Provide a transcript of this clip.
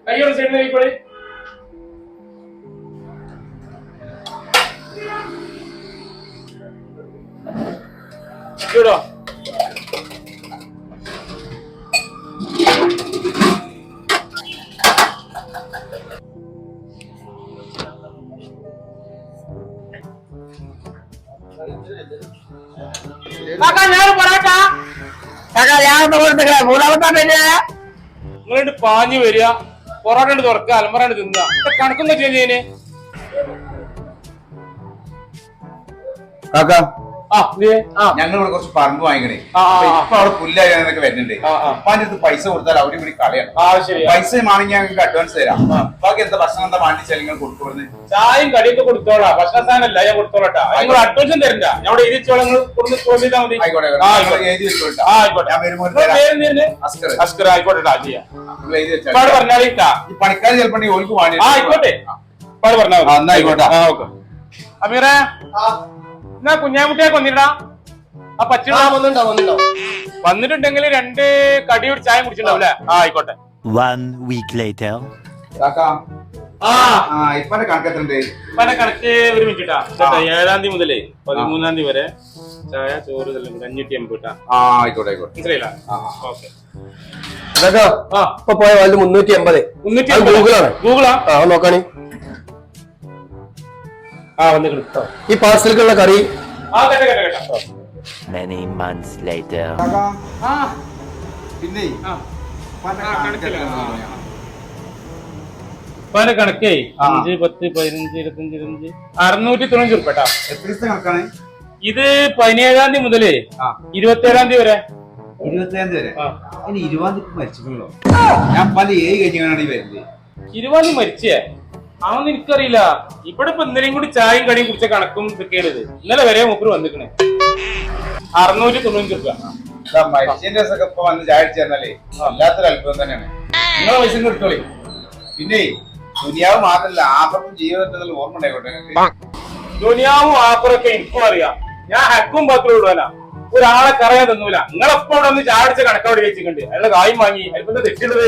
കയ്യോട് സൈഡിൽ കഴിക്കോളി. ഇടോ ഞാൻ പറയട്ടാ. നിങ്ങളിട്ട് പാഞ്ഞു വരിക, പൊറോട്ട തുറക്കുക, അലമ്പറാണ്ട് തിന്നുക. കണക്കൊന്നും ചെയ്യുന്നതിന് ഞങ്ങൾ കുറച്ച് പറമ്പ് വാങ്ങിക്കണേ. ഇപ്പൊ അവിടെ പുല്ലായൊക്കെ വരുന്നുണ്ട്. അപ്പൊ അതിന്റെ അടുത്ത് പൈസ കൊടുത്താൽ അവരും കൂടി കളയാണ്. പൈസ ആണെങ്കിൽ ഞങ്ങൾക്ക് അഡ്വാൻസ് തരാം. ബാക്കി എന്താ ഭക്ഷണം എന്താ വാങ്ങിച്ചാൽ നിങ്ങൾ കൊടുക്കുന്നത്? ചായയും കടിയൊക്കെ കൊടുത്തോളാം. ഭക്ഷണ സാധനമല്ല ഞാൻ കൊടുത്തോളട്ടാ. നിങ്ങൾ അഡ്വാൻസും തരണ്ട. ഞങ്ങളുടെ എഴുതി വെച്ചോളാം. ചോദിച്ചാൽ മതി. ആയിക്കോട്ടെ, എഴുതി വെച്ചോട്ടാ. അസ്കർ ആയിക്കോട്ടെ. ചെയ്യാം എഴുതി വെച്ചാൽ പറഞ്ഞാലിട്ടാ. ഈ പണിക്കാർ ചിലപ്പോ ഓർക്ക് വാങ്ങി. ആയിക്കോട്ടെ, പറഞ്ഞാൽ ആയിക്കോട്ടെ. അമീറേ, എന്നാ കുഞ്ഞാമുട്ടിയെ കൊന്നിട്ടാ. ആ പച്ച വന്നിട്ടുണ്ടെങ്കിൽ 2 കടിയോട് ചായ കുടിച്ചിട്ടുണ്ടാവൂലേ? ആയിക്കോട്ടെ. 1 week later. ഇപ്പന്റെ കണക്കെത്തുണ്ട്. ഇപ്പന്റെ കണക്ക് ഒരു മിനിറ്റാ. 7-ാം തീയതി മുതലേ 13-ാം തീയതി വരെ ചായ ചോറ് 580 ആയിക്കോട്ടെ ആയിക്കോട്ടെ. മനസ്സിലായില്ല? ഓക്കെ. ഇപ്പൊ പോയ 380. ഗൂഗിളാ നോക്കാണി. വന്നിട്ട് ഈ പാർസലിക്കുള്ള കറി. Many months later. പിന്നെ കണക്കേ 5, 10, 15, 25, 25, 690 ഉറുപ്പ. എത്ര കണക്കാണ് ഇത്? 17-ാം തീയതി മുതലേ 27-ാം തീയതി വരെ. 27-ാം തീയതി വരെ. അതിന് 20-ാം തീയതി മരിച്ചിട്ടുണ്ടല്ലോ. ഞാൻ പല കഴിഞ്ഞാണ് ഈ വരുന്നത്. 20-ാം തീയതി മരിച്ചേ? അതൊന്നും എനിക്കറിയില്ല. ഇവിടെ ഇപ്പൊ ഇന്നലെയും കൂടി ചായയും കടിയും കുടിച്ച കണക്കും ഇതൊക്കെയാണ്. ഇന്നലെ വരെ മൂപ്പര് വന്നിക്കണേ. 690 രൂപ. മരിച്ചതിന്റെ ദിവസമൊക്കെ ഇപ്പൊ വന്ന് ചായ അടിച്ചു തന്നാലേ വല്ലാത്തൊരു അത്ഭുതം തന്നെയാണ്. നിങ്ങളെ പൈസ കിട്ടോളി. പിന്നെ ദുനിയാവ് മാത്രല്ല, ആപത്തും ജീവിതത്തിൽ ഓർമ്മ ഉണ്ടായിക്കോട്ടെ. ദുനിയാവും ആപ്പറൊക്കെ എനിക്കും അറിയാം. ഞാൻ ഹക്കും പത്രം ഇടുവാനാ. ഒരാളെ കറയാൻ തന്നൂല. നിങ്ങളെപ്പോ ഇവിടെ ഒന്ന് ചായ അടിച്ച കണക്കവിടെ വെച്ചിട്ടുണ്ട്. അയാളുടെ കായും വാങ്ങി. അതിപ്പോ തെറ്റുള്ളത്